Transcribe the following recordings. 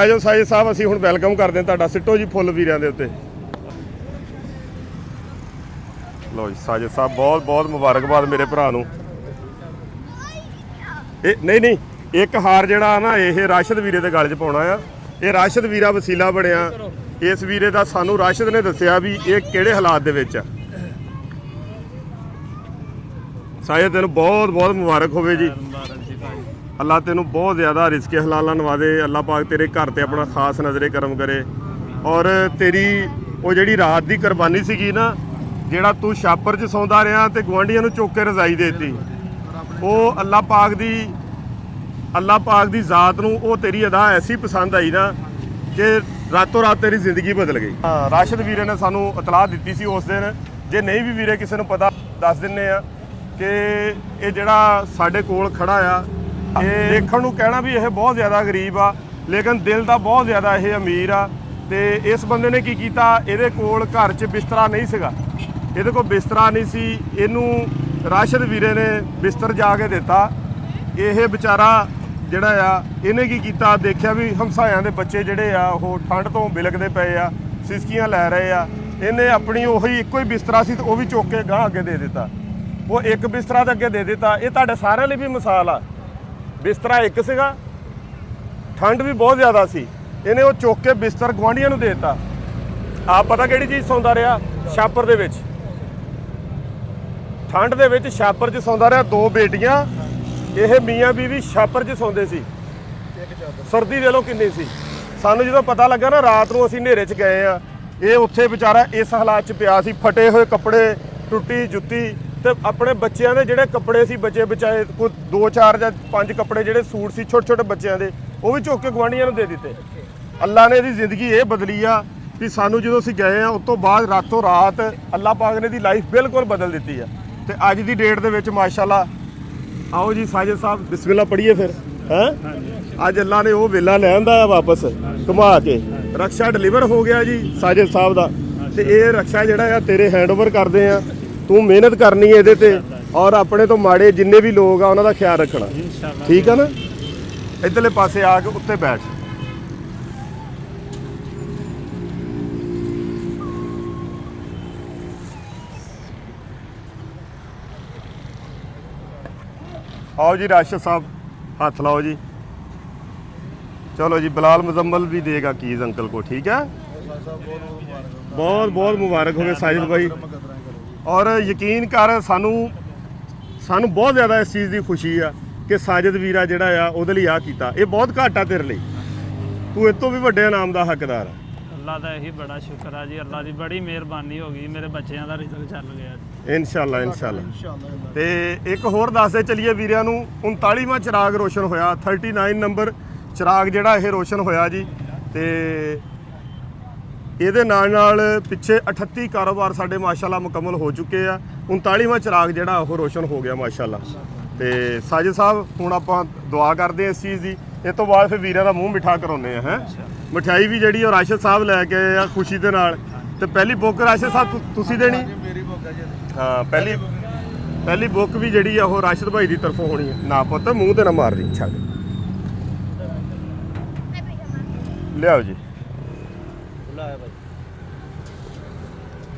ਆਜੋ ਸਾਜid ਸਾਹਿਬ, ਅਸੀਂ ਹੁਣ ਵੈਲਕਮ ਕਰਦੇ ਹਾਂ ਤੁਹਾਡਾ। ਸਿੱਟੋ ਜੀ ਫੁੱਲ ਵੀਰਾਂ ਦੇ ਉੱਤੇ। ਲਓ ਜੀ ਸਾਜid ਸਾਹਿਬ, ਬਹੁਤ ਬਹੁਤ ਮੁਬਾਰਕਬਾਦ ਮੇਰੇ ਭਰਾ ਨੂੰ। ਇਹ ਨਹੀਂ ਇੱਕ ਹਾਰ ਜਿਹੜਾ ਨਾ ਇਹ ਰਾਸ਼ਦ ਵੀਰੇ ਦੇ ਗਲ 'ਚ ਪਾਉਣਾ ਆ। ਇਹ ਰਾਸ਼ਦ ਵੀਰਾ ਵਸੀਲਾ ਬਣਿਆ ਇਸ ਵੀਰੇ ਦਾ। ਸਾਨੂੰ ਰਾਸ਼ਦ ਨੇ ਦੱਸਿਆ ਵੀ ਇਹ ਕਿਹੜੇ ਹਾਲਾਤ ਦੇ ਵਿੱਚ ਆ। ਸਾਜid ਤੈਨੂੰ ਬਹੁਤ ਬਹੁਤ ਮੁਬਾਰਕ ਹੋਵੇ ਜੀ। ਅੱਲਾ ਤੈਨੂੰ ਬਹੁਤ ਜ਼ਿਆਦਾ ਰਿਜ਼ਕ ਹਲਾਲਾ ਨਵਾਦੇ। ਅੱਲਾ ਪਾਕ ਤੇਰੇ ਘਰ ਤੇ ਆਪਣਾ ਖਾਸ ਨਜ਼ਰੇ ਕਰਮ ਕਰੇ। ਔਰ ਤੇਰੀ ਉਹ ਜਿਹੜੀ ਰਾਤ ਦੀ ਕੁਰਬਾਨੀ ਸੀਗੀ ਨਾ, ਜਿਹੜਾ ਤੂੰ ਛਾਪਰ 'ਚ ਸੌਂਦਾ ਰਿਹਾ ਤੇ ਗੁਆਂਢੀਆਂ ਨੂੰ ਚੁੱਕ ਕੇ ਰਜ਼ਾਈ ਦੇਤੀ, ਉਹ ਅੱਲਾ ਪਾਕ ਦੀ ਜ਼ਾਤ ਨੂੰ ਉਹ ਤੇਰੀ ਅਦਾ ਐਸੀ ਪਸੰਦ ਆਈ ਨਾ ਕਿ ਰਾਤੋਂ ਰਾਤ ਤੇਰੀ ਜ਼ਿੰਦਗੀ ਬਦਲ ਗਈ। ਹਾਂ, ਰਾਸ਼ਦ ਵੀਰੇ ਨੇ ਸਾਨੂੰ ਇਤਲਾਹ ਦਿੱਤੀ ਸੀ ਉਸ ਦਿਨ। ਜੇ ਨਹੀਂ ਵੀ ਵੀਰੇ ਕਿਸੇ ਨੂੰ ਪਤਾ ਦੱਸ ਦਿੰਨੇ ਆ ਕਿ ਇਹ ਜਿਹੜਾ ਸਾਡੇ ਕੋਲ ਖੜਾ ਆ, ਇਹ ਦੇਖਣ ਨੂੰ ਕਹਿਣਾ ਵੀ ਇਹ ਬਹੁਤ ਜ਼ਿਆਦਾ ਗਰੀਬ ਆ, ਲੇਕਿਨ ਦਿਲ ਦਾ ਬਹੁਤ ਜ਼ਿਆਦਾ ਇਹ ਅਮੀਰ ਆ। ਤੇ ਇਸ ਬੰਦੇ ਨੇ ਕੀ ਕੀਤਾ, ਇਹਦੇ ਕੋਲ ਘਰ 'ਚ ਬਿਸਤਰਾ ਨਹੀਂ ਸੀਗਾ, ਇਹਦੇ ਕੋਲ ਬਿਸਤਰਾ ਨਹੀਂ ਸੀ। ਇਹਨੂੰ ਰਾਸ਼ਦ ਵੀਰੇ ਨੇ ਬਿਸਤਰ ਜਾ ਕੇ ਦਿੱਤਾ। ਇਹ ਵਿਚਾਰਾ ਜਿਹੜਾ ਆ, ਇਹਨੇ ਕੀ ਕੀਤਾ, ਦੇਖਿਆ ਵੀ ਹਮਸਾਇਆਂ ਦੇ ਬੱਚੇ ਜਿਹੜੇ ਆ ਉਹ ਠੰਡ ਤੋਂ ਬਿਲਕਦੇ ਪਏ ਆ, ਸਿਸਕੀਆਂ ਲੈ ਰਹੇ ਆ। ਇਹਨੇ ਆਪਣੀ ਉਹੀ ਇੱਕੋ ਹੀ ਬਿਸਤਰਾ ਸੀ ਤੇ ਉਹ ਵੀ ਚੁੱਕ ਕੇ ਗਾਂਹ ਅੱਗੇ ਦੇ ਦਿੱਤਾ। ਉਹ ਇੱਕ ਬਿਸਤਰਾ ਤਾਂ ਅੱਗੇ ਦੇ ਦਿੱਤਾ। ਇਹ ਤੁਹਾਡੇ ਸਾਰਿਆਂ ਲਈ ਵੀ ਮਿਸਾਲ ਆ। ਬਿਸਤਰਾ ਇੱਕ ਸੀਗਾ, ਠੰਡ ਵੀ ਬਹੁਤ ਜ਼ਿਆਦਾ ਸੀ, ਇਹਨੇ ਉਹ ਚੁੱਕ ਕੇ ਬਿਸਤਰ ਗੁਆਂਢੀਆਂ ਨੂੰ ਦੇ ਦਿੱਤਾ। ਆਪ ਪਤਾ ਕਿਹੜੀ ਚੀਜ਼ ਸੌਂਦਾ ਰਿਹਾ? ਛਾਪਰ ਦੇ ਵਿੱਚ, ਠੰਡ ਦੇ ਵਿੱਚ ਛਾਪਰ 'ਚ ਸੌਂਦਾ ਰਿਹਾ। ਦੋ ਬੇਟੀਆਂ, ਇਹ ਮੀਆਂ ਬੀਵੀ ਛਾਪਰ 'ਚ ਸੌਂਦੇ ਸੀ। ਸਰਦੀ ਦੇ ਲੋ ਕਿੰਨੀ ਸੀ। ਸਾਨੂੰ ਜਦੋਂ ਪਤਾ ਲੱਗਾ ਨਾ, ਰਾਤ ਨੂੰ ਅਸੀਂ ਹਨੇਰੇ 'ਚ ਗਏ ਆ, ਇਹ ਉੱਥੇ ਵਿਚਾਰਾ ਇਸ ਹਾਲਾਤ 'ਚ ਪਿਆ ਸੀ, ਫਟੇ ਹੋਏ ਕੱਪੜੇ, ਟੁੱਟੀ ਜੁੱਤੀ, ਤੇ ਆਪਣੇ ਬੱਚਿਆਂ ਦੇ ਜਿਹੜੇ ਕੱਪੜੇ ਸੀ ਬਚੇ ਬਚਾਏ, ਕੋਈ 2 4 ਜਾਂ 5 ਕੱਪੜੇ ਜਿਹੜੇ ਸੂਟ ਸੀ ਛੋਟੇ ਛੋਟੇ ਬੱਚਿਆਂ ਦੇ, ਉਹ ਵੀ ਚੁੱਕ ਕੇ ਗੁਆਂਢੀਆਂ ਨੂੰ ਦੇ ਦਿੱਤੇ। ਅੱਲਾ ਨੇ ਇਹਦੀ ਜ਼ਿੰਦਗੀ ਇਹ ਬਦਲੀ ਆ ਕਿ ਸਾਨੂੰ ਜਦੋਂ ਅਸੀਂ ਗਏ ਆ ਉਸ ਤੋਂ ਬਾਅਦ ਰਾਤੋਂ ਰਾਤ ਅੱਲਾ ਪਾਕ ਨੇ ਇਹਦੀ ਲਾਈਫ ਬਿਲਕੁਲ ਬਦਲ ਦਿੱਤੀ ਆ। ਤੇ ਅੱਜ ਦੀ ਡੇਟ ਦੇ ਵਿੱਚ ਮਾਸ਼ਾਅੱਲਾ। ਆਓ ਜੀ ਸਾਜid ਸਾਹਿਬ, ਬਿਸਮਿਲ੍ਲਾ ਪੜ੍ਹੀਏ ਫਿਰ। ਅੱਜ ਅੱਲਾ ਨੇ ਉਹ ਵੇਲਾ ਲੈ ਆਂਦਾ ਆ ਵਾਪਸ ਘੁਮਾ ਕੇ। ਰਕਸ਼ਾ ਡਿਲੀਵਰ ਹੋ ਗਿਆ ਜੀ ਸਾਜid ਸਾਹਿਬ ਦਾ, ਤੇ ਇਹ ਰਕਸ਼ਾ ਜਿਹੜਾ ਆ ਤੇਰੇ ਹੈਂਡਓਵਰ ਕਰਦੇ ਆ। ਤੂੰ ਮਿਹਨਤ ਕਰਨੀ ਹੈ ਇਹਦੇ ਤੇ, ਔਰ ਆਪਣੇ ਤੋਂ ਮਾੜੇ ਜਿੰਨੇ ਵੀ ਲੋਕ ਆ ਉਹਨਾਂ ਦਾ ਖਿਆਲ ਰੱਖਣਾ, ਠੀਕ ਆ ਨਾ। ਇੱਧਰਲੇ ਪਾਸੇ ਆ ਕੇ ਉੱਤੇ ਬੈਠ। आओ जी राशिद साहब, हाथ लाओ जी। चलो जी, बिलाल मुजम्मल भी देगा कीज़ अंकल को, ठीक है। बहुत बहुत मुबारक हो साजिद भाई। और यकीन कर, सानू बहुत ज़्यादा इस चीज़ की खुशी आ कि साजिद वीरा जिहड़ा आ उहदे लई आ कीता। ये बहुत घाट आ तेरे लई, तू इस तों भी वड्डे इनाम दा हकदार आ। अल्लाह दा यही बड़ा शुक्र है जी, अल्लाह की बड़ी मेहरबानी हो गई, मेरे बच्चों का रिजल्ट चल गया। इंशाअल्लाह ते एक होर दसदे चलिए वीरिਆਂ ਨੂੰ, 39वां चिराग रोशन होया, 39 नंबर चिराग ਜਿਹੜਾ ਇਹ रोशन होया जी। ਤੇ ਇਹਦੇ ਨਾਲ ਪਿੱਛੇ 38 ਕਾਰੋਬਾਰ ਸਾਡੇ ਮਾਸ਼ਾਅੱਲਾ ਮੁਕੰਮਲ ਹੋ ਚੁੱਕੇ ਆ। 39ਵਾਂ चिराग ਜਿਹੜਾ ਉਹ रोशन ਹੋ ਗਿਆ ਮਾਸ਼ਾਅੱਲਾ। ਤੇ ਸਾਜid ਸਾਹਿਬ, ਹੁਣ ਆਪਾਂ ਦੁਆ ਕਰਦੇ ਆ ਇਸ ਚੀਜ਼ ਦੀ। ਇਸ ਤੋਂ ਬਾਅਦ ਫਿਰ ਵੀਰਾਂ ਦਾ ਮੂੰਹ ਮਿੱਠਾ ਕਰਾਉਂਦੇ ਆ। ਮਠਿਆਈ ਵੀ ਜਿਹੜੀ ਉਹ ਰਾਸ਼ਦ ਸਾਹਿਬ ਲੈ ਕੇ ਆਏ ਆ ਖੁਸ਼ੀ ਦੇ ਨਾਲ। ਤੇ ਪਹਿਲੀ ਬੁੱਕ ਰਾਸ਼ਦ ਸਾਹਿਬ ਤੁਸੀਂ ਦੇਣੀ? ਮੇਰੀ ਬੁੱਕ ਹੈ ਜੀ। ਹਾਂ, ਪਹਿਲੀ ਬੁੱਕ ਵੀ ਜਿਹੜੀ ਆ ਉਹ ਰਾਸ਼ਦ ਭਾਈ ਦੀ ਤਰਫੋਂ ਹੋਣੀ ਹੈ। ਨਾ ਪੁੱਤ, ਮੂੰਹ ਤੇ ਨਾ ਮਾਰ ਦੀ, ਛੱਡ ਲਿਆਓ ਜੀ।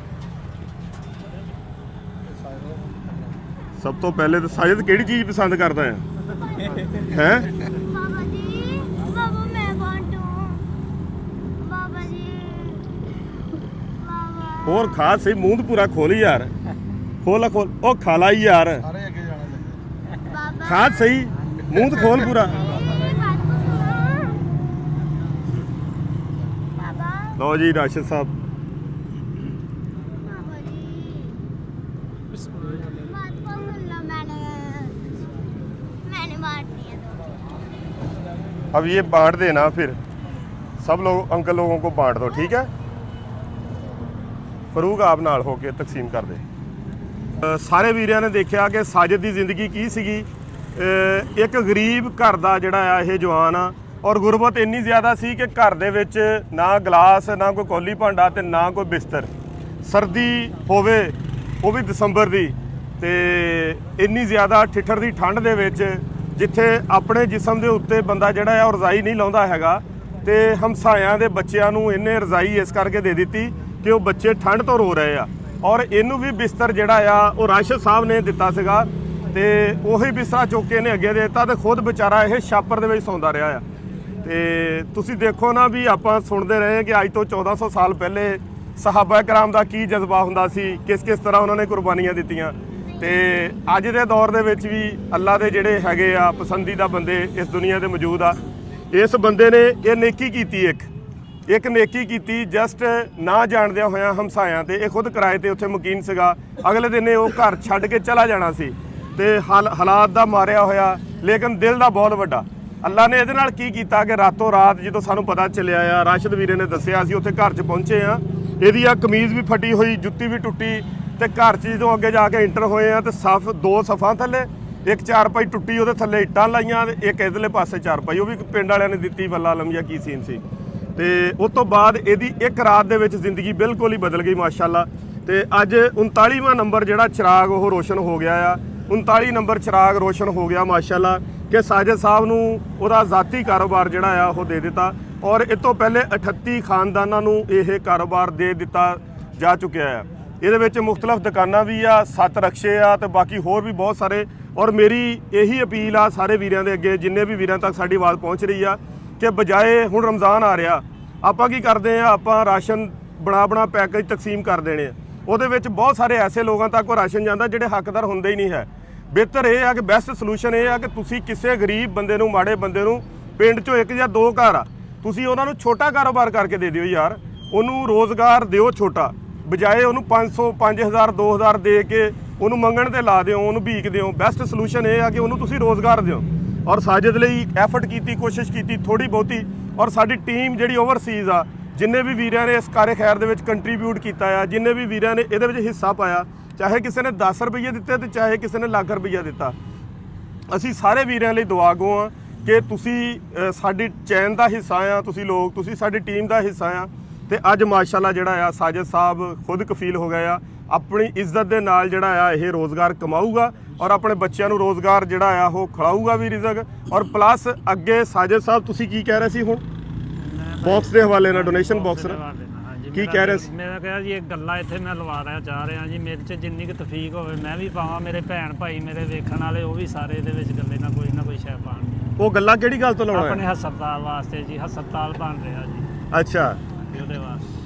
ਸਭ ਤੋਂ ਪਹਿਲੇ ਤਾਂ ਸਾਜid ਕਿਹੜੀ ਚੀਜ਼ ਪਸੰਦ ਕਰਦਾ ਹੈ? ਹੋਰ ਖਾ ਸਹੀ, ਮੂੰਹ ਤੇ ਪੂਰਾ ਖੋਲ ਯਾਰ, ਖੋਲ ਉਹ ਖਾ ਲਾ ਯਾਰ, ਖਾ ਸਹੀ, ਮੂੰਹ ਤੇ ਖੋਲ ਪੂਰਾ। ਲਓ ਜੀ ਰਾਸ਼ਦ ਸਾਹਿਬ, अब ये बांट देना, फिर सब लोग अंकल लोगों को बांट दो, ठीक है। फरूक आप नाल होके तकसीम कर दे। सारे वीरिਆਂ ने देखा कि साजिद की जिंदगी की सीगी। एक गरीब घर का जिहड़ा आ ये जवान आ, और गुरबत इन्नी ज़्यादा सी कि घर दे विच ना गिलास, ना कोई कौली भांडा ते ना कोई बिस्तर। सर्दी होवे वो भी दसंबर दी, ते इन्नी ज़्यादा ठिठर दी ठंड दे विच जिथे अपने जिसम के उत्ते बंदा जिहड़ा आ रजाई नहीं लाउंदा हैगा, ਤੇ ਹਮਸਾਇਆਂ ਦੇ ਬੱਚਿਆਂ ਨੂੰ ਇਹਨੇ ਰਜ਼ਾਈ ਇਸ ਕਰਕੇ ਦੇ ਦਿੱਤੀ ਕਿ ਉਹ ਬੱਚੇ ਠੰਡ ਤੋਂ ਰੋ ਰਹੇ ਆ, ਔਰ ਇਹਨੂੰ ਵੀ ਬਿਸਤਰ ਜਿਹੜਾ ਆ ਉਹ ਰਾਸ਼ਦ ਸਾਹਿਬ ਨੇ ਦਿੱਤਾ ਸੀਗਾ ਤੇ ਉਹੀ ਬਿਸਤਰਾ ਚੁੱਕ ਕੇ ਇਹਨੇ ਅੱਗੇ ਦੇ ਦਿੱਤਾ ਤੇ ਖੁਦ ਵਿਚਾਰਾ ਇਹ ਛਾਪਰ ਦੇ ਵਿੱਚ ਸੌਂਦਾ ਰਿਹਾ ਆ। ਤੇ ਤੁਸੀਂ ਦੇਖੋ ਨਾ ਵੀ ਆਪਾਂ ਸੁਣਦੇ ਰਹੇ ਕਿ ਅੱਜ ਤੋਂ 1400 ਸਾਲ ਪਹਿਲੇ ਸਹਾਬਾ ਕਰਾਮ ਦਾ ਕੀ ਜਜ਼ਬਾ ਹੁੰਦਾ ਸੀ, ਕਿਸ ਤਰ੍ਹਾਂ ਉਹਨਾਂ ਨੇ ਕੁਰਬਾਨੀਆਂ ਦਿੱਤੀਆਂ। ਤੇ ਅੱਜ ਦੇ ਦੌਰ ਦੇ ਵਿੱਚ ਵੀ ਅੱਲਾ ਦੇ ਜਿਹੜੇ ਹੈਗੇ ਆ ਪਸੰਦੀਦਾ ਬੰਦੇ ਇਸ ਦੁਨੀਆ ਦੇ ਮੌਜੂਦ ਆ। ਇਸ ਬੰਦੇ ਨੇ ਇਹ ਨੇਕੀ ਕੀਤੀ, ਇੱਕ ਨੇਕੀ ਕੀਤੀ ਜਸਟ ਨਾ ਜਾਣਦਿਆਂ ਹੋਇਆਂ ਹਮਸਾਇਆਂ ਤੇ। ਇਹ ਖੁਦ ਕਿਰਾਏ ਤੇ ਉੱਥੇ ਮੁਕੀਮ ਸੀਗਾ, ਅਗਲੇ ਦਿਨ ਉਹ ਘਰ ਛੱਡ ਕੇ ਚਲਾ ਜਾਣਾ ਸੀ ਤੇ ਹਾਲਾਤ ਦਾ ਮਾਰਿਆ ਹੋਇਆ, ਲੇਕਿਨ ਦਿਲ ਦਾ ਬਹੁਤ ਵੱਡਾ। ਅੱਲਾ ਨੇ ਇਹਦੇ ਨਾਲ ਕੀ ਕੀਤਾ ਕਿ ਰਾਤੋਂ ਰਾਤ ਜਦੋਂ ਸਾਨੂੰ ਪਤਾ ਚੱਲਿਆ ਆ, ਰਾਸ਼ਦ ਵੀਰੇ ਨੇ ਦੱਸਿਆ, ਅਸੀਂ ਉੱਥੇ ਘਰ 'ਚ ਪਹੁੰਚੇ ਆ, ਇਹਦੀ ਆ ਕਮੀਜ਼ ਵੀ ਫਟੀ ਹੋਈ, ਜੁੱਤੀ ਵੀ ਟੁੱਟੀ ਤੇ ਘਰ 'ਚ ਜਦੋਂ ਅੱਗੇ ਜਾ ਕੇ ਇੰਟਰ ਹੋਏ ਆ ਤੇ ਦੋ ਸਫਾਂ ਥੱਲੇ ਇੱਕ ਚਾਰਪਾਈ ਟੁੱਟੀ, ਉਹਦੇ ਥੱਲੇ ਇੱਟਾਂ ਲਾਈਆਂ ਤੇ ਇੱਕ ਇਧਰਲੇ ਪਾਸੇ ਚਾਰਪਾਈ, ਉਹ ਵੀ ਪਿੰਡ ਵਾਲਿਆਂ ਨੇ ਦਿੱਤੀ, ਵੱਲਾ ਆਲਮ ਜਾਂ ਕੀ ਸੀਨ ਸੀ। ਤੇ ਉਸ ਤੋਂ ਬਾਅਦ ਇਹਦੀ ਇੱਕ ਰਾਤ ਦੇ ਵਿੱਚ ਜ਼ਿੰਦਗੀ ਬਿਲਕੁਲ ਹੀ ਬਦਲ ਗਈ ਮਾਸ਼ਾਅੱਲਾ। ਤੇ ਅੱਜ 39ਵਾਂ ਨੰਬਰ ਜਿਹੜਾ ਚਿਰਾਗ ਉਹ ਰੋਸ਼ਨ ਹੋ ਗਿਆ ਆ, 39 ਨੰਬਰ ਚਿਰਾਗ ਰੋਸ਼ਨ ਹੋ ਗਿਆ ਮਾਸ਼ਾਅੱਲਾ ਕਿ ਸਾਜਿਦ ਸਾਹਿਬ ਨੂੰ ਉਹਦਾ ਜ਼ਾਤੀ ਕਾਰੋਬਾਰ ਜਿਹੜਾ ਆ ਉਹ ਦੇ ਦਿੱਤਾ, ਔਰ ਇਸ ਤੋਂ ਪਹਿਲੇ 38 ਖਾਨਦਾਨਾਂ ਨੂੰ ਇਹ ਕਾਰੋਬਾਰ ਦੇ ਦਿੱਤਾ ਜਾ ਚੁੱਕਿਆ ਆ। ਇਹਦੇ ਵਿੱਚ ਮੁਖਤਲਫ ਦੁਕਾਨਾਂ ਵੀ ਆ, 7 ਰਕਸ਼ੇ ਆ ਤੇ ਬਾਕੀ ਹੋਰ ਵੀ ਬਹੁਤ ਸਾਰੇ। ਔਰ ਮੇਰੀ ਇਹੀ ਅਪੀਲ ਆ ਸਾਰੇ ਵੀਰਾਂ ਦੇ ਅੱਗੇ, ਜਿੰਨੇ ਵੀ ਵੀਰਾਂ ਤੱਕ ਸਾਡੀ ਆਵਾਜ਼ ਪਹੁੰਚ ਰਹੀ ਆ, ਕਿ ਬਜਾਏ ਹੁਣ ਰਮਜ਼ਾਨ ਆ ਰਿਹਾ, ਆਪਾਂ ਕੀ ਕਰਦੇ ਆ, ਆਪਾਂ ਰਾਸ਼ਨ ਬਣਾ ਪੈਕੇਜ ਤਕਸੀਮ ਕਰ ਦੇਣੇ ਆ। ਉਹਦੇ ਵਿੱਚ ਬਹੁਤ ਸਾਰੇ ਐਸੇ ਲੋਕਾਂ ਤੱਕ ਉਹ ਰਾਸ਼ਨ ਜਾਂਦਾ ਜਿਹੜੇ ਹੱਕਦਾਰ ਹੁੰਦੇ ਹੀ ਨਹੀਂ ਹੈ। ਬਿਹਤਰ ਇਹ ਆ ਕਿ ਬੈਸਟ ਸੋਲੂਸ਼ਨ ਇਹ ਆ ਕਿ ਤੁਸੀਂ ਕਿਸੇ ਗਰੀਬ ਬੰਦੇ ਨੂੰ, ਮਾੜੇ ਬੰਦੇ ਨੂੰ, ਪਿੰਡ 'ਚੋਂ 1 ਜਾਂ 2 ਘਰ ਆ, ਤੁਸੀਂ ਉਹਨਾਂ ਨੂੰ ਛੋਟਾ ਕਾਰੋਬਾਰ ਕਰਕੇ ਦੇ ਦਿਓ ਯਾਰ, ਉਹਨੂੰ ਰੋਜ਼ਗਾਰ ਦਿਓ ਛੋਟਾ, ਬਜਾਏ ਉਹਨੂੰ 500 5000 2000 ਦੇ ਕੇ ਉਹਨੂੰ ਮੰਗਣ ਤੇ ਲਾ ਦਿਓ, ਉਹਨੂੰ ਭੀਖ ਦਿਓ। ਬੈਸਟ ਸੋਲੂਸ਼ਨ ਇਹ ਆ ਕਿ ਉਹਨੂੰ ਤੁਸੀਂ ਰੋਜ਼ਗਾਰ ਦਿਓ। ਔਰ ਸਾਜਿਦ ਲਈ ਐਫਰਟ ਕੀਤੀ, ਕੋਸ਼ਿਸ਼ ਕੀਤੀ ਥੋੜੀ ਬਹੁਤੀ, ਔਰ ਸਾਡੀ ਟੀਮ ਜਿਹੜੀ ਓਵਰਸੀਜ਼ ਆ, ਜਿੰਨੇ ਵੀ ਵੀਰਾਂ ਨੇ ਇਸ ਕਾਰੇ ਖੈਰ ਦੇ ਵਿੱਚ ਕੰਟਰੀਬਿਊਟ ਕੀਤਾ ਆ, ਜਿੰਨੇ ਵੀ ਵੀਰਾਂ ਨੇ ਇਹਦੇ ਵਿੱਚ ਹਿੱਸਾ ਪਾਇਆ, ਚਾਹੇ ਕਿਸੇ ਨੇ 10 ਰੁਪਏ ਦਿੱਤੇ ਤੇ ਚਾਹੇ ਕਿਸੇ ਨੇ ਲੱਖ ਰੁਪਈਆ ਦਿੱਤਾ, ਅਸੀਂ ਸਾਰੇ ਵੀਰਾਂ ਲਈ ਦੁਆ ਗੋ ਆ ਕਿ ਤੁਸੀਂ ਸਾਡੀ ਚੈਨ ਦਾ ਹਿੱਸਾ ਆ, ਤੁਸੀਂ ਸਾਡੀ ਟੀਮ ਦਾ ਹਿੱਸਾ ਆ। ਤੇ ਅੱਜ ਮਾਸ਼ਾਅੱਲਾ ਜਿਹੜਾ ਆ ਸਾਜਿਦ ਸਾਹਿਬ ਖੁਦ ਕਫੀਲ ਹੋ ਗਏ ਆ, ਆਪਣੀ ਇੱਜ਼ਤ ਦੇ ਨਾਲ ਜਿਹੜਾ ਆ ਇਹ ਰੋਜ਼ਗਾਰ ਕਮਾਊਗਾ ਔਰ ਆਪਣੇ ਬੱਚਿਆਂ ਨੂੰ ਰੋਜ਼ਗਾਰ ਜਿਹੜਾ ਆ ਉਹ ਖਿਲਾਊਗਾ ਵੀ ਰਿਜ਼ਕ। ਔਰ ਪਲੱਸ ਅੱਗੇ ਸਾਜਿਦ ਸਾਹਿਬ ਤੁਸੀਂ ਕੀ ਕਹਿ ਰਹੇ ਸੀ ਹੁਣ ਬਾਕਸ ਦੇ ਹਵਾਲੇ ਨਾਲ, ਡੋਨੇਸ਼ਨ ਬਾਕਸ ਨਾਲ ਕੀ ਕਹਿ ਰਹੇ ਸੀ? ਮੈਂ ਕਿਹਾ ਜੀ ਇਹ ਗੱਲਾਂ ਇੱਥੇ ਮੈਂ ਲਵਾ ਚਾਹ ਰਿਹਾ ਜੀ, ਮੇਰੇ 'ਚ ਜਿੰਨੀ ਕੁ ਤਫੀਕ ਹੋਵੇ ਮੈਂ ਵੀ ਪਾਵਾਂ, ਮੇਰੇ ਭੈਣ ਭਾਈ ਮੇਰੇ ਵੇਖਣ ਵਾਲੇ ਉਹ ਵੀ ਸਾਰੇ ਇਹਦੇ ਵਿੱਚ ਗੱਲੇ ਨਾ ਕੋਈ ਸ਼ੈ ਪਾਣ। ਉਹ ਗੱਲਾਂ ਕਿਹੜੀ ਗੱਲ ਤੋਂ ਲਾਉਣਾ? ਆਪਣੇ ਹਸਪਤਾਲ ਵਾਸਤੇ ਜੀ, ਹਸਪਤਾਲ ਬਣ ਰਿਹਾ ਜੀ। ਅੱਛਾ, ਉਹਦੇ ਵਾਸਤੇ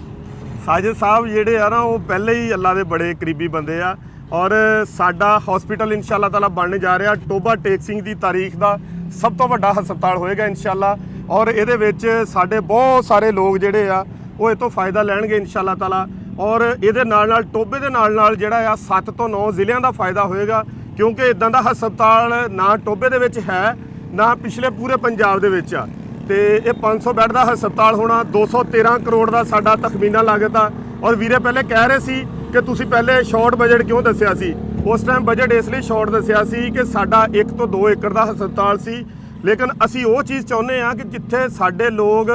ਸਾਜਿਦ ਸਾਹਿਬ ਜਿਹੜੇ ਆ ਨਾ ਉਹ ਪਹਿਲੇ ਹੀ ਅੱਲਾ ਦੇ ਬੜੇ ਕਰੀਬੀ ਬੰਦੇ ਆ, ਔਰ ਸਾਡਾ ਹਸਪੀਟਲ ਇਨਸ਼ਾਅੱਲਾ ਤਾਲਾ ਬਣਨ ਜਾ ਰਿਹਾ। ਟੋਬਾ ਟੇਕ ਸਿੰਘ ਦੀ ਤਾਰੀਖ ਦਾ ਸਭ ਤੋਂ ਵੱਡਾ ਹਸਪਤਾਲ ਹੋਏਗਾ ਇਨਸ਼ਾਅੱਲਾ, ਔਰ ਇਹਦੇ ਵਿੱਚ ਸਾਡੇ ਬਹੁਤ ਸਾਰੇ ਲੋਕ ਜਿਹੜੇ ਆ ਉਹ ਇਹ ਤੋਂ ਫਾਇਦਾ ਲੈਣਗੇ ਇਨਸ਼ਾਅੱਲਾ ਤਾਲਾ। ਔਰ ਇਹਦੇ ਨਾਲ ਟੋਬੇ ਦੇ ਨਾਲ ਜਿਹੜਾ ਆ 7 ਤੋਂ 9 ਜ਼ਿਲ੍ਹਿਆਂ ਦਾ ਫਾਇਦਾ ਹੋਏਗਾ, ਕਿਉਂਕਿ ਇਦਾਂ ਦਾ ਹਸਪਤਾਲ ਨਾ ਟੋਬੇ ਦੇ ਵਿੱਚ ਹੈ ਨਾ ਪਿਛਲੇ ਪੂਰੇ ਪੰਜਾਬ ਦੇ ਵਿੱਚ ਆ। ਤੇ ਇਹ 500 ਬੈੱਡ ਦਾ ਹਸਪਤਾਲ ਹੋਣਾ, 213 ਕਰੋੜ ਦਾ ਸਾਡਾ ਤਖਮੀਨਾ ਲਾਗਤ ਆ। ਔਰ ਵੀਰੇ ਪਹਿਲੇ ਕਹਿ ਰਹੇ ਸੀ ਕਿ ਤੁਸੀਂ ਪਹਿਲੇ ਸ਼ਾਰਟ ਬਜਟ ਕਿਉਂ ਦੱਸਿਆ ਸੀ? ਉਸ ਟਾਈਮ ਬਜਟ ਇਸ ਲਈ ਸ਼ਾਰਟ ਦੱਸਿਆ ਸੀ ਕਿ ਸਾਡਾ 1 ਤੋਂ 2 ਏਕੜ ਦਾ ਹਸਪਤਾਲ ਸੀ, ਲੇਕਿਨ ਅਸੀਂ ਉਹ ਚੀਜ਼ ਚਾਹੁੰਦੇ ਆ ਕਿ ਜਿੱਥੇ ਸਾਡੇ ਲੋਕ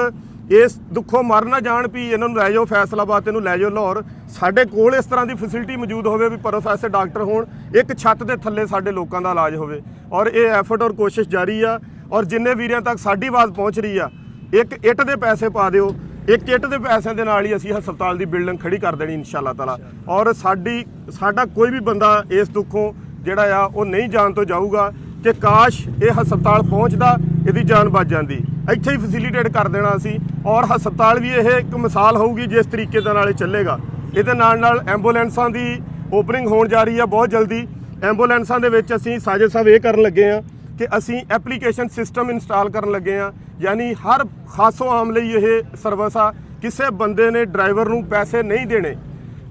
ਇਸ ਦੁੱਖੋਂ ਮਰ ਨਾ ਜਾਣ ਵੀ ਇਹਨਾਂ ਨੂੰ ਲੈ ਜਾਓ ਫੈਸਲਾਬਾਦ, ਇਹਨੂੰ ਲੈ ਜਾਓ ਲਾਹੌਰ, ਸਾਡੇ ਕੋਲ ਇਸ ਤਰ੍ਹਾਂ ਦੀ ਫੈਸਿਲਿਟੀ ਮੌਜੂਦ ਹੋਵੇ ਵੀ ਪ੍ਰੋਫੈਸਰ ਡਾਕਟਰ ਹੋਣ, ਇੱਕ ਛੱਤ ਦੇ ਥੱਲੇ ਸਾਡੇ ਲੋਕਾਂ ਦਾ ਇਲਾਜ ਹੋਵੇ। ਔਰ ਇਹ ਐਫਰਟ ਔਰ ਕੋਸ਼ਿਸ਼ ਜਾਰੀ ਆ। ਔਰ ਜਿੰਨੇ ਵੀਰਾਂ ਤੱਕ ਸਾਡੀ ਆਵਾਜ਼ ਪਹੁੰਚ ਰਹੀ ਆ, ਇੱਕ ਇੱਟ ਦੇ ਪੈਸੇ ਪਾ ਦਿਓ, ਇੱਕ ਇੱਟ ਦੇ ਪੈਸਿਆਂ ਦੇ ਨਾਲ ਹੀ ਅਸੀਂ ਹਸਪਤਾਲ ਦੀ ਬਿਲਡਿੰਗ ਖੜੀ ਕਰ ਦੇਣੀ ਇਨਸ਼ਾਅੱਲਾ ਤਾਲਾ। ਔਰ ਸਾਡਾ ਕੋਈ ਵੀ ਬੰਦਾ ਇਸ ਦੁੱਖੋਂ ਜਿਹੜਾ ਆ ਉਹ ਨਹੀਂ ਜਾਣ ਤੋਂ ਜਾਊਗਾ ਕਿ ਕਾਸ਼ ਇਹ ਹਸਪਤਾਲ ਪਹੁੰਚਦਾ, ਇਹਦੀ ਜਾਨ ਬਚ ਜਾਂਦੀ। ਇੱਥੇ ਹੀ ਫੈਸਿਲੀਟੇਟ ਕਰ ਦੇਣਾ ਸੀ। ਔਰ ਹਸਪਤਾਲ ਵੀ ਇਹ ਇੱਕ ਮਿਸਾਲ ਹੋਊਗੀ ਜਿਸ ਤਰੀਕੇ ਦੇ ਨਾਲ ਇਹ ਚੱਲੇਗਾ। ਇਹਦੇ ਨਾਲ ਐਂਬੂਲੈਂਸਾਂ ਦੀ ਓਪਨਿੰਗ ਹੋਣ ਜਾ ਰਹੀ ਆ ਬਹੁਤ ਜਲਦੀ। ਐਂਬੂਲੈਂਸਾਂ ਦੇ ਵਿੱਚ ਅਸੀਂ ਸਾਜਿਦ ਸਾਹਿਬ ਇਹ ਕਰਨ ਲੱਗੇ ਆ ਕਿ ਅਸੀਂ ਐਪਲੀਕੇਸ਼ਨ ਸਿਸਟਮ ਇੰਸਟਾਲ ਕਰਨ ਲੱਗੇ ਆ, ਯਾਨੀ ਹਰ ਖਾਸੋ ਆਮ ਲਈ ਇਹ ਸਰਵਿਸ ਆ। ਕਿਸੇ ਬੰਦੇ ਨੇ ਡਰਾਈਵਰ ਨੂੰ ਪੈਸੇ ਨਹੀਂ ਦੇਣੇ,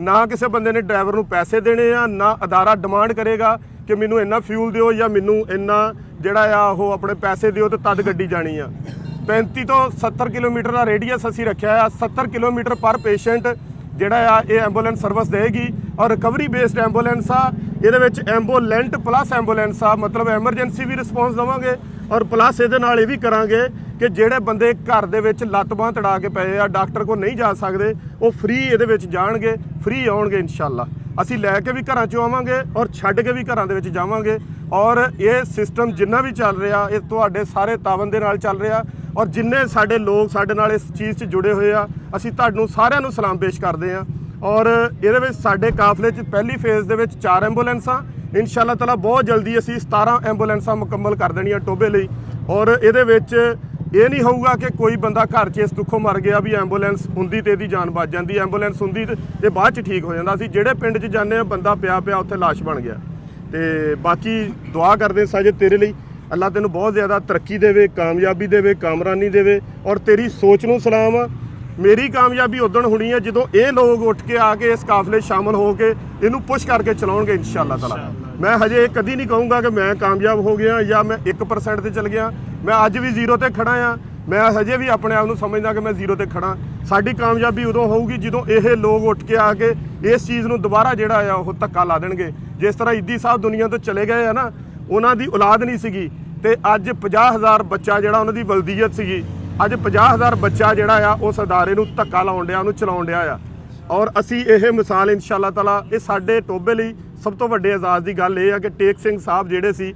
ਨਾ ਕਿਸੇ ਬੰਦੇ ਨੇ ਡਰਾਈਵਰ ਨੂੰ ਪੈਸੇ ਦੇਣੇ ਆ, ਨਾ ਅਦਾਰਾ ਡਿਮਾਂਡ ਕਰੇਗਾ ਕਿ ਮੈਨੂੰ ਇੰਨਾ ਫਿਊਲ ਦਿਓ ਜਾਂ ਮੈਨੂੰ ਇੰਨਾ ਜਿਹੜਾ ਆ ਉਹ ਆਪਣੇ ਪੈਸੇ ਦਿਓ ਤੇ ਤਦ ਗੱਡੀ ਜਾਣੀ ਆ। 35 ਤੋਂ 70 ਕਿਲੋਮੀਟਰ ਦਾ ਰੇਡੀਅਸ ਅਸੀਂ ਰੱਖਿਆ ਆ। 70 ਕਿਲੋਮੀਟਰ ਪਰ ਪੇਸ਼ੈਂਟ ਜਿਹੜਾ ਆ ਇਹ ਐਂਬੂਲੈਂਸ ਸਰਵਿਸ ਦੇਗੀ। ਔਰ ਰਿਕਵਰੀ ਬੇਸਡ ਐਂਬੂਲੈਂਸ ਆ, ਇਹਦੇ ਵਿੱਚ ਐਂਬੂਲੈਂਟ ਪਲੱਸ ਐਂਬੂਲੈਂਸ ਆ, ਮਤਲਬ ਐਮਰਜੈਂਸੀ ਵੀ ਰਿਸਪੌਂਸ ਦੇਵਾਂਗੇ ਔਰ ਪਲੱਸ ਇਹਦੇ ਨਾਲ ਇਹ ਵੀ ਕਰਾਂਗੇ ਕਿ ਜਿਹੜੇ ਬੰਦੇ ਘਰ ਦੇ ਵਿੱਚ ਲੱਤ ਬਾਂਹ ਤੜਾ ਕੇ ਪਏ ਆ, ਡਾਕਟਰ ਕੋਲ ਨਹੀਂ ਜਾ ਸਕਦੇ, ਉਹ ਫ੍ਰੀ ਇਹਦੇ ਵਿੱਚ ਜਾਣਗੇ, ਫ੍ਰੀ ਆਉਣਗੇ ਇਨਸ਼ਾਅੱਲਾ। ਅਸੀਂ ਲੈ ਕੇ ਵੀ ਘਰਾਂ 'ਚੋਂ ਆਵਾਂਗੇ ਔਰ ਛੱਡ ਕੇ ਵੀ ਘਰਾਂ ਦੇ ਵਿੱਚ ਜਾਵਾਂਗੇ। ਔਰ ਇਹ ਸਿਸਟਮ ਜਿੰਨਾ ਵੀ ਚੱਲ ਰਿਹਾ ਇਹ ਤੁਹਾਡੇ ਸਾਰੇ ਤਾਵਨ ਦੇ ਨਾਲ ਚੱਲ ਰਿਹਾ। ਔਰ ਜਿੰਨੇ ਸਾਡੇ ਲੋਕ ਸਾਡੇ ਨਾਲ ਇਸ ਚੀਜ਼ 'ਚ ਜੁੜੇ ਹੋਏ ਆ, ਅਸੀਂ ਤੁਹਾਨੂੰ ਸਾਰਿਆਂ ਨੂੰ ਸਲਾਮ ਪੇਸ਼ ਕਰਦੇ ਆ। ਔਰ ਇਹਦੇ ਵਿੱਚ ਸਾਡੇ ਕਾਫਲੇ 'ਚ ਪਹਿਲੀ ਫੇਜ਼ ਦੇ ਵਿੱਚ 4 ਐਂਬੂਲੈਂਸਾਂ, ਇਨਸ਼ਾਅੱਲਾ ਤਾਲਾ ਬਹੁਤ ਜਲਦੀ ਅਸੀਂ 17 ਐਂਬੂਲੈਂਸਾਂ ਮੁਕੰਮਲ ਕਰ ਦੇਣੀਆਂ ਟੋਭੇ ਲਈ। ਔਰ ਇਹਦੇ ਵਿੱਚ ਇਹ ਨਹੀਂ ਹੋਊਗਾ ਕਿ ਕੋਈ ਬੰਦਾ ਘਰ 'ਚ ਇਸ ਦੁੱਖੋਂ ਮਰ ਗਿਆ ਵੀ ਐਂਬੂਲੈਂਸ ਹੁੰਦੀ ਤੇ ਇਹਦੀ ਜਾਨ ਬਚ ਜਾਂਦੀ, ਐਂਬੂਲੈਂਸ ਹੁੰਦੀ ਤੇ ਬਾਅਦ 'ਚ ਠੀਕ ਹੋ ਜਾਂਦਾ। ਅਸੀਂ ਜਿਹੜੇ ਪਿੰਡ 'ਚ ਜਾਂਦੇ ਆ ਬੰਦਾ ਪਿਆ ਉੱਥੇ ਲਾਸ਼ ਬਣ ਗਿਆ। ਤੇ ਬਾਕੀ ਦੁਆ ਕਰਦੇ ਸਾਜੇ ਤੇਰੇ ਲਈ, ਅੱਲਾ ਤੈਨੂੰ ਬਹੁਤ ਜ਼ਿਆਦਾ ਤਰੱਕੀ ਦੇਵੇ, ਕਾਮਯਾਬੀ ਦੇਵੇ, ਕਾਮਰਾਨੀ ਦੇਵੇ। ਔਰ ਤੇਰੀ ਸੋਚ ਨੂੰ ਸਲਾਮ ਆ। ਮੇਰੀ ਕਾਮਯਾਬੀ ਉਦੋਂ ਹੋਣੀ ਹੈ ਜਦੋਂ ਇਹ ਲੋਕ ਉੱਠ ਕੇ ਆ ਕੇ ਇਸ ਕਾਫਲੇ ਸ਼ਾਮਲ ਹੋ ਕੇ ਇਹਨੂੰ ਪੁਸ਼ ਕਰਕੇ ਚਲਾਉਣਗੇ ਇਨਸ਼ਾਅੱਲਾ ਤਾਲਾ। ਮੈਂ ਹਜੇ ਕਦੀ ਨਹੀਂ ਕਹੂੰਗਾ ਕਿ ਮੈਂ ਕਾਮਯਾਬ ਹੋ ਗਿਆ ਜਾਂ ਮੈਂ 1% ਤੇ ਚਲ ਗਿਆ। ਮੈਂ ਅੱਜ ਵੀ 0 ਤੇ ਖੜਾ ਆ। ਮੈਂ ਹਜੇ ਵੀ ਆਪਣੇ ਆਪ ਨੂੰ ਸਮਝਦਾ ਕਿ ਮੈਂ 0 ਤੇ ਖੜਾ। ਸਾਡੀ ਕਾਮਯਾਬੀ ਉਦੋਂ ਹੋਊਗੀ ਜਦੋਂ ਇਹ ਲੋਕ ਉੱਠ ਕੇ ਆ ਕੇ ਇਸ ਚੀਜ਼ ਨੂੰ ਦੁਬਾਰਾ ਜਿਹੜਾ ਆ ਉਹ ਧੱਕਾ ਲਾ ਦੇਣਗੇ। ਜਿਸ ਤਰ੍ਹਾਂ ਇੱਦੀ ਸਾਹਿਬ ਦੁਨੀਆ ਤੋਂ ਚਲੇ ਗਏ ਆ ਨਾ, ਉਹਨਾਂ ਦੀ ਔਲਾਦ ਨਹੀਂ ਸੀਗੀ ਤੇ ਅੱਜ 50,000 ਬੱਚਾ ਜਿਹੜਾ ਉਹਨਾਂ ਦੀ ਵਲਦੀਅਤ ਸੀਗੀ, ਅੱਜ 50,000 ਬੱਚਾ ਜਿਹੜਾ ਆ ਉਸ ਅਦਾਰੇ ਨੂੰ ਧੱਕਾ ਲਾਉਣ ਡਿਆ, ਉਹਨੂੰ ਚਲਾਉਣ ਡਿਆ ਆ। ਔਰ ਅਸੀਂ ਇਹ ਮਿਸਾਲ ਇਨਸ਼ਾਅੱਲਾ ਤਾਲਾ, ਇਹ ਸਾਡੇ ਟੋਭੇ ਲਈ ਸਭ ਤੋਂ ਵੱਡੇ ਇਜਾਜ਼ ਦੀ ਗੱਲ ਇਹ ਆ ਕਿ ਟੇਕ ਸਿੰਘ ਸਾਹਿਬ ਜਿਹੜੇ ਸੀ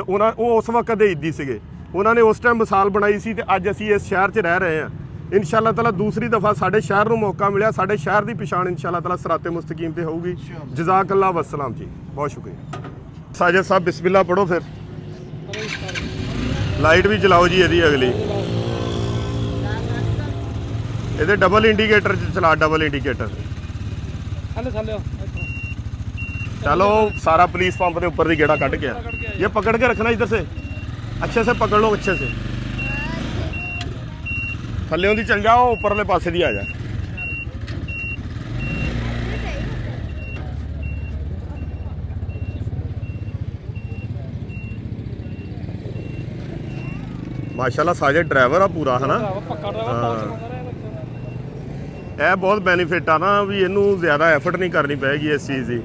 ਉਹ ਉਸ ਵਕਤ ਦੇ ਇੱਦੀ ਸੀਗੇ, ਉਹਨਾਂ ਨੇ ਉਸ ਟਾਈਮ ਮਿਸਾਲ ਬਣਾਈ ਸੀ ਤੇ ਅੱਜ ਅਸੀਂ ਇਸ ਸ਼ਹਿਰ 'ਚ ਰਹਿ ਰਹੇ ਹਾਂ। ਇਨਸ਼ਾਅੱਲਾ ਤਾਲਾ ਦੂਸਰੀ ਦਫਾ ਸਾਡੇ ਸ਼ਹਿਰ ਨੂੰ ਮੌਕਾ ਮਿਲਿਆ, ਸਾਡੇ ਸ਼ਹਿਰ ਦੀ ਪਛਾਣ ਇਨਸ਼ਾਅੱਲਾ ਤਾਲਾ ਸਿਰਾਤੇ ਮੁਸਤਕੀਮ ਤੇ ਹੋਊਗੀ। ਜਜ਼ਾਕੱਲਾ ਵਸਲਾਮ ਜੀ, ਬਹੁਤ ਸ਼ੁਕਰੀਆ। ਸਾਜਦ ਸਾਹਿਬ ਬਿਸਮਿल्लाह ਪੜੋ, ਫਿਰ ਲਾਈਟ ਵੀ ਚਲਾਓ ਜੀ ਇਹਦੀ ਅਗਲੀ। ਇਹਦੇ डबल इंडिकेटर चला, डबल इंडिकेटर चलो। सारा पुलिस पंप के ऊपर की गेड़ा कट गया। ये पकड़ के रखना इधर से, अच्छे से पकड़ लो, अच्छे से। थल्ले दी चल जाओ, ऊपरले पासे दी आ जा। माशाल्लाह साजे ड्राइवर आ पूरा, है ना। ਇਹ ਬਹੁਤ ਬੈਨੀਫਿਟ ਆ ਨਾ ਵੀ ਇਹਨੂੰ ਜ਼ਿਆਦਾ ਐਫਰਟ ਨਹੀਂ ਕਰਨੀ ਪਏਗੀ ਇਸ ਚੀਜ਼ ਦੀ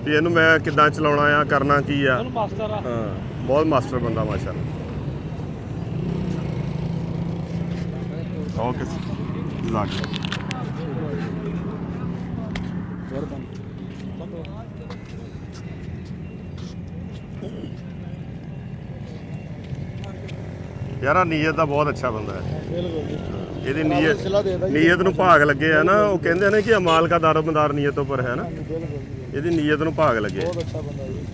ਵੀ ਇਹਨੂੰ ਮੈਂ ਕਿੱਦਾਂ ਚਲਾਉਣਾ ਆ, ਕਰਨਾ ਕੀ ਆ। ਹਾਂ, ਬਹੁਤ ਮਾਸਟਰ ਬੰਦਾ ਮਾਸ਼ਾਅੱਲਾ। ਓਕੇ ਜਜ਼ਾਕ। ਯਾਰ ਨੀਅਤ ਦਾ ਬਹੁਤ ਅੱਛਾ ਬੰਦਾ ਹੈ। ਇਹਦੀ ਨੀਅਤ ਨੂੰ ਭਾਗ ਲੱਗੇ ਆ ਨਾ, ਉਹ ਕਹਿੰਦੇ ਨੇ ਕਿ ਅਮਾਲ ਕਾ ਦਾਰੋਮਦਾਰ ਨੀਅਤ ਉੱਪਰ ਹੈ ਨਾ। ਇਹਦੀ ਨੀਅਤ ਨੂੰ ਭਾਗ ਲੱਗੇ। ਬਹੁਤ ਅੱਛਾ ਬੰਦਾ ਜੀ।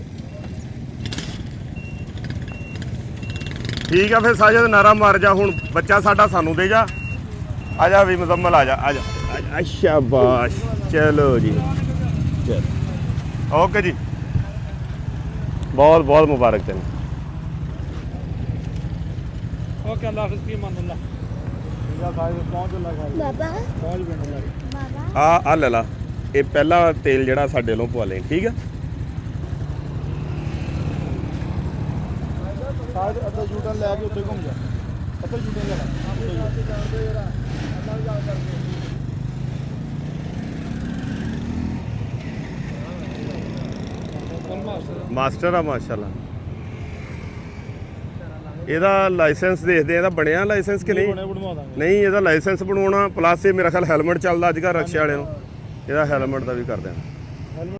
ਠੀਕ ਆ, ਫਿਰ ਸਾਜਦ ਨਾਰਾ ਮਾਰ ਜਾ ਹੁਣ, ਬੱਚਾ ਸਾਡਾ ਸਾਨੂੰ ਦੇ ਜਾ। ਆ ਜਾ ਵੀ ਮੁਜ਼ੰਮਲ, ਆ ਜਾ ਆ ਜਾ। ਸ਼ਾਬਾਸ਼, ਚਲੋ ਜੀ, ਚਲੋ ਓਕੇ ਜੀ, ਬਹੁਤ ਬਹੁਤ ਮੁਬਾਰਕ ਤੈਨੂੰ। ओके, अल्लाह हाफिज़, की मान अल्लाह। ਆ ਲੈ ਲਾ, ਇਹ ਪਹਿਲਾ ਤੇਲ ਜਿਹੜਾ ਸਾਡੇ ਵੱਲੋਂ ਪਵਾ ਲੈ, ਠੀਕ ਆ। ਅੱਧਾ ਯੂਟਰਨ ਲੈ ਕੇ ਉੱਥੇ ਘੁੰਮ ਜਾ, ਅੱਧਾ ਯੂਟਰਨ ਲੈ ਮਾਸਟਰ ਆ ਮਾਸ਼ਾਅੱਲਾ। ਇਹਦਾ ਲਾਇਸੈਂਸ ਦੇਖਦੇ, ਇਹਦਾ ਬਣਿਆ ਲਾਇਸੈਂਸ ਕਿ ਨਹੀਂ? ਨਹੀਂ, ਇਹਦਾ ਲਾਇਸੈਂਸ ਬਣਵਾਉਣਾ, ਪਲੱਸ ਇਹ ਮੇਰਾ ਖਿਆਲ ਹੈਲਮਟ ਚੱਲਦਾ ਅੱਜ ਕੱਲ੍ਹ ਰਕਸ਼ੇ ਵਾਲਿਆਂ ਨੂੰ, ਇਹਦਾ ਹੈਲਮਟ ਦਾ ਵੀ ਕਰ ਦੇਣਾ।